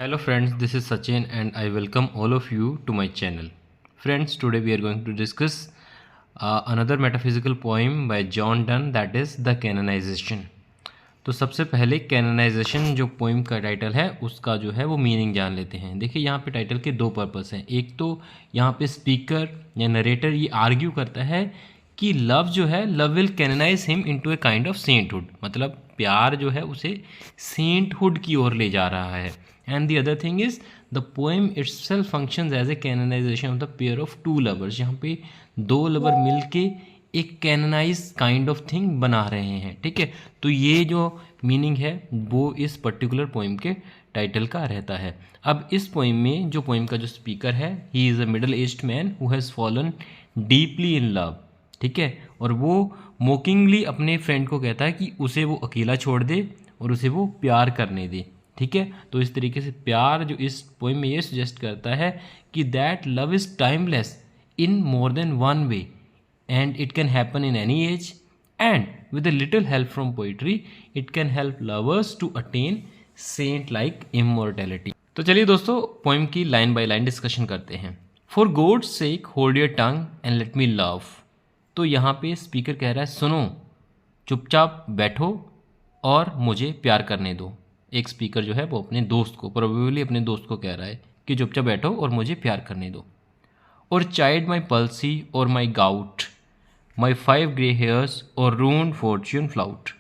Hello friends, this is Sachin and I welcome all of you to my channel. Friends, today we are going to discuss another metaphysical poem by John Donne, that is The Canonization. तो सबसे पहले canonization जो poem का title है उसका जो है वो मीनिंग जान लेते हैं। देखिए यहाँ पे टाइटल के दो पर्पस हैं। एक तो यहाँ पे स्पीकर या नरेटर ये आर्ग्यू करता है कि लव जो है love will canonise him into a kind of sainthood, मतलब प्यार जो है उसे सेंटहुड की ओर ले जा रहा है। And the other thing is the poem itself functions as a canonization of the pair of two lovers. यहाँ पे दो लवर मिलके एक कैनोनाइज काइंड ऑफ थिंग बना रहे हैं, ठीक है। तो ये जो मीनिंग है वो इस पर्टिकुलर पोइम के टाइटल का रहता है। अब इस पोइम में जो पोइम का जो स्पीकर है, he is a middle aged man who has fallen deeply in love, ठीक है। और वो मोकिंगली अपने फ्रेंड को कहता है कि उसे वो अकेला छोड़ दे और उसे वो प्यार करने दे, ठीक है। तो इस तरीके से प्यार जो इस पोइम में ये सजेस्ट करता है कि that love is timeless in more than one way and it can happen in any age, and with a little help from poetry it can help lovers to attain saint like immortality। तो चलिए दोस्तों poem की line by line discussion करते हैं। For God's sake hold your tongue and let me love। तो यहाँ पे speaker कह रहा है सुनो, चुपचाप बैठो और मुझे प्यार करने दो। एक स्पीकर जो है वो अपने दोस्त को, प्रोबेबली अपने दोस्त को कह रहा है कि चुपचाप बैठो और मुझे प्यार करने दो। और चाइड माई पल्सी और माई गाउट, माई 5 ग्रे हेयर्स और रून्ड फॉर्च्यून फ्लाउट।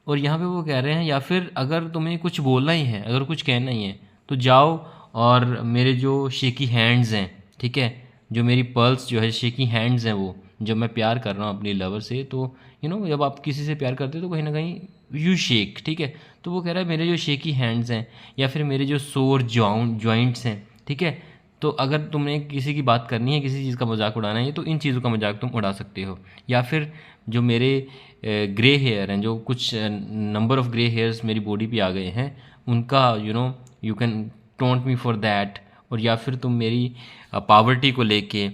और यहाँ पे वो कह रहे हैं या फिर अगर तुम्हें कुछ बोलना ही है, अगर कुछ कहना ही है तो जाओ और मेरे जो शेकी हैंड्स हैं, ठीक है, जो मेरी पल्स जो है शेकी हैंड्स हैं, वो जब मैं प्यार कर रहा हूँ अपनी लवर से, तो जब आप किसी से प्यार करते हो तो कहीं ना कहीं यू शेक, ठीक है। तो वो कह रहा है मेरे जो शेकी हैंड्स हैं या फिर मेरे जो सोर जॉइंट्स हैं, ठीक है। तो अगर तुमने किसी की बात करनी है, किसी चीज़ का मजाक उड़ाना है तो इन चीज़ों का मजाक तुम उड़ा सकते हो। या फिर जो मेरे ग्रे हेयर हैं, जो कुछ नंबर ऑफ ग्रे हेयर्स मेरी बॉडी पे आ गए हैं, उनका you can taunt me for that. और या फिर तुम मेरी पावर्टी को लेके,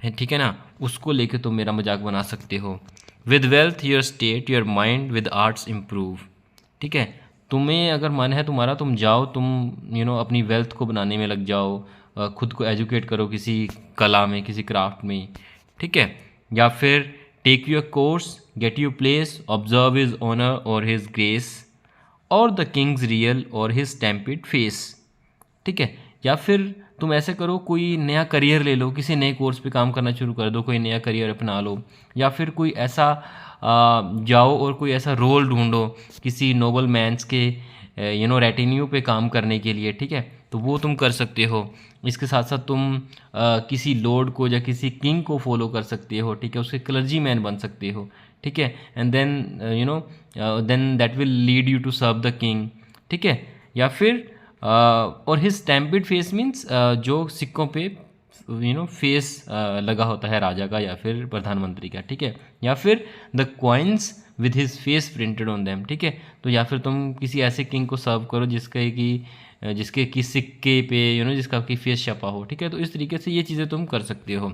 ठीक है ना, उसको लेके तुम मेरा मजाक बना सकते हो। With wealth your state your mind with arts improve, ठीक है। तुम्हें अगर मन है तुम्हारा, तुम जाओ, तुम अपनी वेल्थ को बनाने में लग जाओ, खुद को एजुकेट करो किसी कला में, किसी क्राफ्ट में, ठीक है। या फिर take your course get you place observe his honour और हिज ग्रेस और द किंग्स रियल और हिज स्टैम्पिड फेस, ठीक है। या फिर तुम ऐसे करो, कोई नया करियर ले लो, किसी नए कोर्स पे काम करना शुरू कर दो, कोई नया करियर अपना लो। या फिर कोई ऐसा जाओ और कोई ऐसा रोल ढूंढो किसी नोबल मैंस के रेटिन्यू पे काम करने के लिए, ठीक है। तो वो तुम कर सकते हो। इसके साथ साथ तुम किसी लॉर्ड को या किसी किंग को फॉलो कर सकते हो, ठीक है, उसके क्लर्जी मैन बन सकते हो, ठीक है। And then then that will lead you to serve the king, ठीक है। या फिर और हिज स्टैम्पिड फेस मीन्स जो सिक्कों पे फेस लगा होता है राजा का या फिर प्रधानमंत्री का, ठीक है। या फिर the coins with his face printed on them, ठीक है। तो या फिर तुम किसी ऐसे किंग को सर्व करो जिसके की सिक्के पे जिसका की फेस छपा हो, ठीक है। तो इस तरीके से ये चीज़ें तुम कर सकते हो।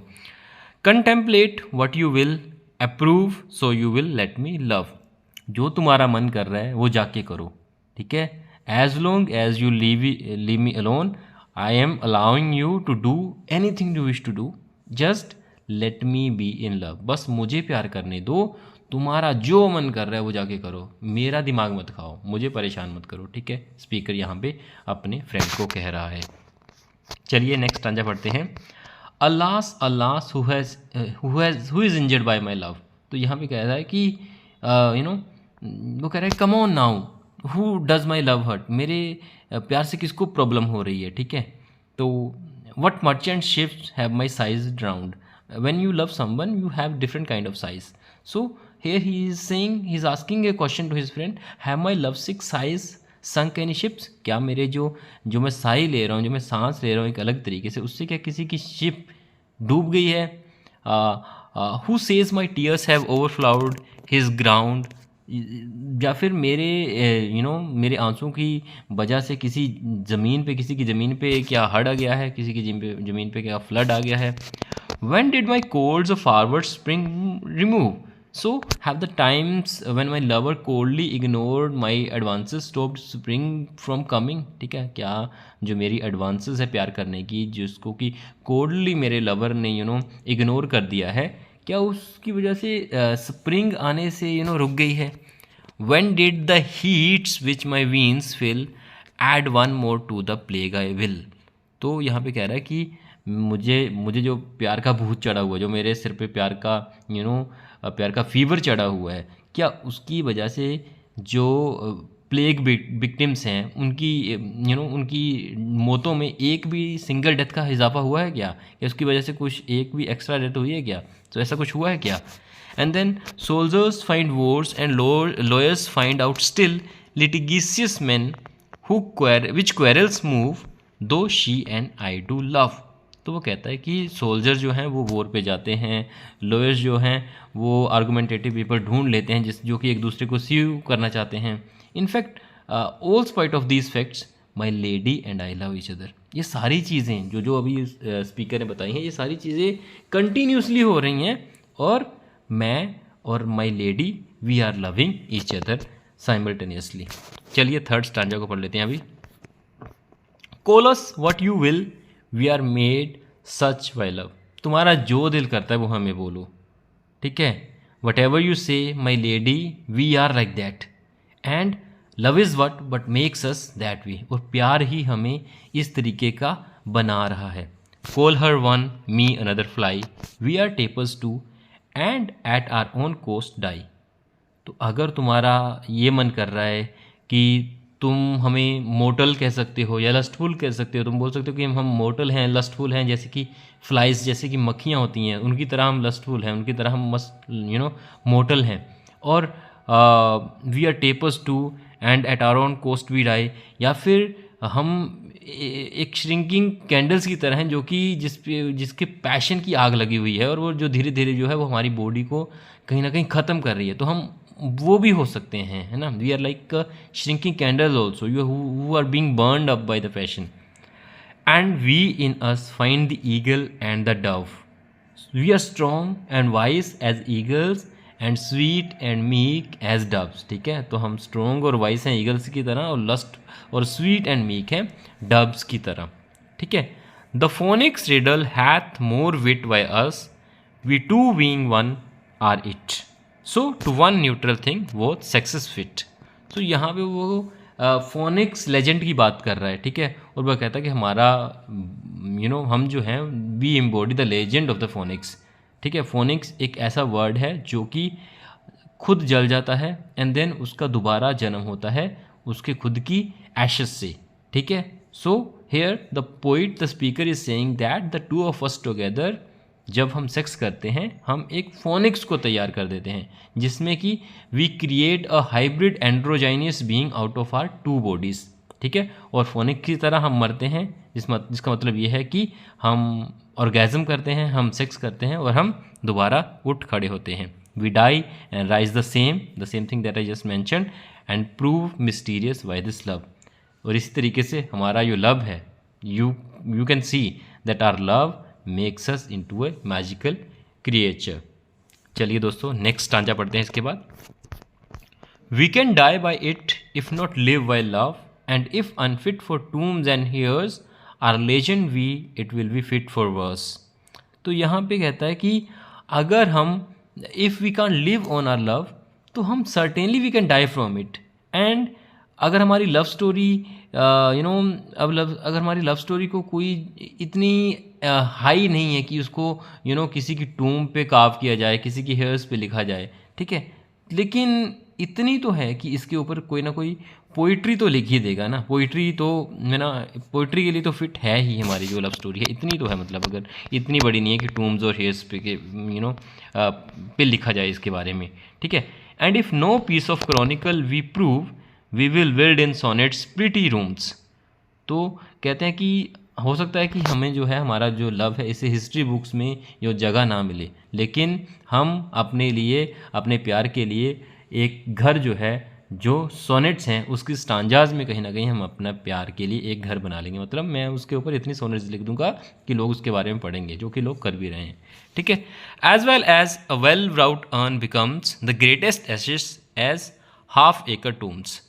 Contemplate what you will approve so you will let me love. जो तुम्हारा मन कर रहा है वो जाके करो, ठीक है। As long as you leave me alone I am allowing you to do anything you wish to do, just let me be in love. बस मुझे प्यार करने दो, तुम्हारा जो मन कर रहा है वो जाके करो, मेरा दिमाग मत खाओ, मुझे परेशान मत करो, ठीक है। स्पीकर यहाँ पे अपने फ्रेंड को कह रहा है। चलिए नेक्स्ट स्टैंजा पढ़ते हैं। Alas alas who is injured bye my love. तो यहाँ पे कह रहा है कि वो कह रहा है come on now who does my love hurt, मेरे प्यार से किसको प्रॉब्लम हो रही है, ठीक है। तो what merchant ships have my size drowned, when you love someone you have different kind of size. So here he is saying, he is asking a question to his friend, have my love sick sighs sunk any ships। क्या मेरे जो मैं साई ले रहा हूँ, जो मैं सांस ले रहा हूँ एक अलग तरीके से, उससे क्या किसी की शिप डूब गई है। who says my tears have overflowed his ground, या फिर मेरे मेरे आंसुओं की वजह से किसी की ज़मीन पे क्या हड़ आ गया है, किसी की ज़मीन पे क्या फ्लड आ गया है। when did my cords of forward spring remove so have the times when my lover coldly ignored my advances stopped spring from coming. ठीक है, क्या जो मेरी एडवांसेस है प्यार करने की, जिसको कि कोल्डली मेरे लवर ने इग्नोर कर दिया है, क्या उसकी वजह से स्प्रिंग आने से रुक गई है। When did the heats which my veins fill add one more to the plague I will। तो यहाँ पे कह रहा है कि मुझे जो प्यार का भूत चढ़ा हुआ है, जो मेरे सिर पे प्यार का प्यार का फीवर चढ़ा हुआ है, क्या उसकी वजह से जो प्लेग विक्टिम्स हैं उनकी उनकी मौतों में एक भी सिंगल डेथ का इजाफा हुआ है क्या उसकी वजह से कुछ एक भी एक्स्ट्रा डेथ हुई है क्या? तो ऐसा कुछ हुआ है क्या? And then soldiers find wars and lawyers find out still litigious men which quarrels move though she and I do love। तो वो कहता है कि सोल्जर जो हैं वो वॉर पे जाते हैं, लॉयर्स जो हैं वो आर्गूमेंटेटिव पेपर ढूंढ लेते हैं जो कि एक दूसरे को सीव करना चाहते हैं। In fact all spite of these facts my lady and I love each other. ये सारी चीज़ें जो अभी स्पीकर ने बताई हैं, ये सारी चीज़ें कंटिन्यूसली हो रही हैं और मैं और my lady we are loving each other simultaneously. चलिए थर्ड स्टांजा को पढ़ लेते हैं अभी। Call us what you will we are made such by love. तुम्हारा जो दिल करता है वो हमें बोलो, ठीक है। What ever you say my lady we are like that and love is what but makes us that way. और प्यार ही हमें इस तरीके का बना रहा है। Call her one me another fly we are tapers too and at our own cost die. तो अगर तुम्हारा ये मन कर रहा है कि तुम हमें मोटल कह सकते हो या लस्टफुल कह सकते हो, तुम बोल सकते हो कि हम मोटल हैं, लस्टफुल हैं, जैसे कि फ्लाइज, जैसे कि मक्खियाँ होती हैं, उनकी तरह हम लस्टफुल हैं, उनकी तरह हम मोटल हैं। और we are tapers too and at our own cost we die, या फिर हम एक श्रिंकिंग कैंडल्स की तरह हैं जो कि जिसके पैशन की आग लगी हुई है और वो जो धीरे धीरे जो है वो हमारी बॉडी को कहीं ना कहीं ख़त्म कर रही है। तो हम वो भी हो सकते हैं, है ना। We are like shrinking candles also who are being burned up by the passion. And we in us find the eagle and the dove. We are strong and wise as eagles and sweet and meek as doves. ठीक है, तो हम strong और vice हैं eagles की तरह और lust और स्वीट एंड मीक हैं डब्स की तरह। ठीक है। The phoenix riddle hath more wit by us we two being one are it so to one neutral thing वो सक्सेस फिट। तो यहाँ पे वो फोनिक्स लेजेंड की बात कर रहा है, ठीक है। और वह कहता है कि हमारा हम जो हैं we embody the legend of the phoenix. ठीक है, फोनिक्स एक ऐसा वर्ड है जो कि खुद जल जाता है एंड देन उसका दोबारा जन्म होता है उसके खुद की एशेस से। ठीक है। So here the poet the speaker is saying that the two of us together, जब हम सेक्स करते हैं हम एक फोनिक्स को तैयार कर देते हैं जिसमें कि we create a hybrid androgynous being out of our two bodies. ठीक है, और फोनिक की तरह हम मरते हैं, जिसका मतलब ये है कि हम ऑर्गेज़म करते हैं, हम सेक्स करते हैं और हम दोबारा उठ खड़े होते हैं। We die and rise the same thing that I just mentioned and prove mysterious by this love. और इसी तरीके से हमारा जो लव है, you can see that our love makes us into a magical creature. चलिए दोस्तों नेक्स्ट स्टांजा पढ़ते हैं इसके बाद। We can die by it if not live by love and if unfit for tombs and hearse our legend we it will be fit for verse. तो यहाँ पे कहता है कि अगर हम if we can live on our love तो हम certainly we can die from it. And अगर हमारी लव स्टोरी अगर हमारी लव स्टोरी को कोई इतनी हाई नहीं है कि उसको किसी की टूम पे काव किया जाए, किसी की हेयर्स पे लिखा जाए, ठीक है, लेकिन इतनी तो है कि इसके ऊपर कोई ना कोई पोइट्री तो लिख ही देगा ना। पोइट्री तो पोइट्री के लिए तो फिट है ही हमारी जो लव स्टोरी है, इतनी तो है। मतलब अगर इतनी बड़ी नहीं है कि टूम्स और हेयर्स पे के पे लिखा जाए इसके बारे में, ठीक है। And if no piece of chronicle we prove we will build in sonnets pretty rooms. तो कहते हैं कि हो सकता है कि हमें जो है हमारा जो लव है इसे हिस्ट्री बुक्स में ये जगह ना मिले, लेकिन हम अपने लिए अपने प्यार के लिए एक घर जो है जो सोनेट्स हैं उसकी स्टांजाज में कहीं ना कहीं हम अपना प्यार के लिए एक घर बना लेंगे, मतलब मैं उसके ऊपर इतनी सोनेट्स लिख दूंगा कि लोग उसके बारे में पढ़ेंगे, जो कि लोग कर भी रहे हैं, ठीक है। As well as a well wrought urn becomes the greatest assets as half acre tombs,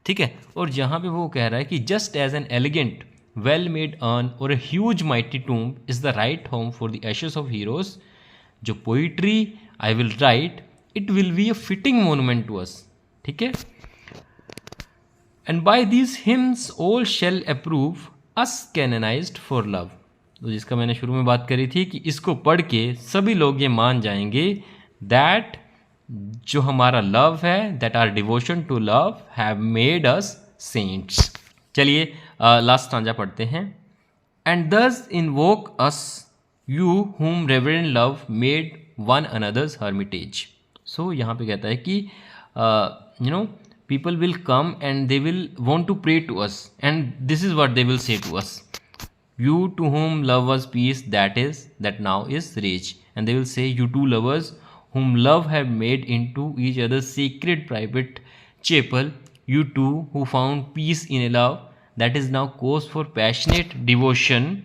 ठीक है। और जहाँ पे वो कह रहा है कि just as an elegant well made urn और a huge mighty tomb is the right home for the ashes of heroes, जो poetry I will write it will be a fitting monument to us, ठीक है। And by these hymns all shall approve us canonised for love, तो जिसका मैंने शुरू में बात करी थी कि इसको पढ़ के सभी लोग ये मान जाएंगे दैट जो हमारा लव है, that our devotion to love have made us saints. चलिए लास्ट स्टांजा पढ़ते हैं। And thus invoke us you whom reverend love made one another's hermitage. So यहाँ पे कहता है कि people will come and they will want to pray to us, and this is what they will say to us: you to whom love was peace, that now is rage. And they will say, you two lovers whom love have made into each other's sacred private chapel, you two who found peace in a love that is now cause for passionate devotion,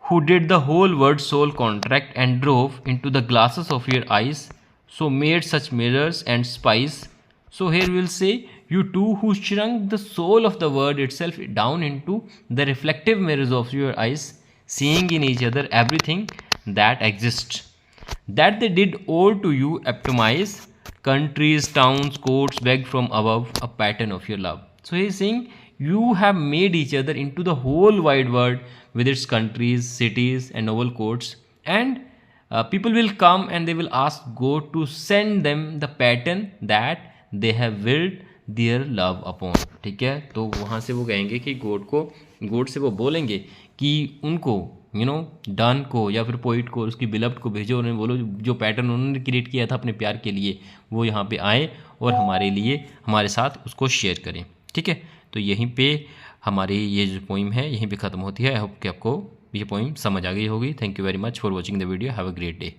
who did the whole word soul contract and drove into the glasses of your eyes, so made such mirrors and spice. So here we will say, you two who shrunk the soul of the word itself down into the reflective mirrors of your eyes, seeing in each other everything that exists, that they did all to you epitomize, countries, towns, courts begged from above a pattern of your love. So he is saying you have made each other into the whole wide world with its countries, cities and noble courts, and people will come and they will ask God to send them the pattern that they have willed their love upon, ठीक है। तो वहाँ से वो कहेंगे कि God से वो बोलेंगे कि उनको डन को या फिर पोइट को, उसकी बिलव्ड को भेजो, उन्हें बोलो जो पैटर्न उन्होंने क्रिएट किया था अपने प्यार के लिए, वो यहाँ पे आए और हमारे साथ उसको शेयर करें, ठीक है। तो यहीं पे हमारी ये जो पोइम है यहीं पे ख़त्म होती है। आई होप कि आपको ये पोइम समझ आ गई होगी। Thank you very much for watching the video. Have a great day.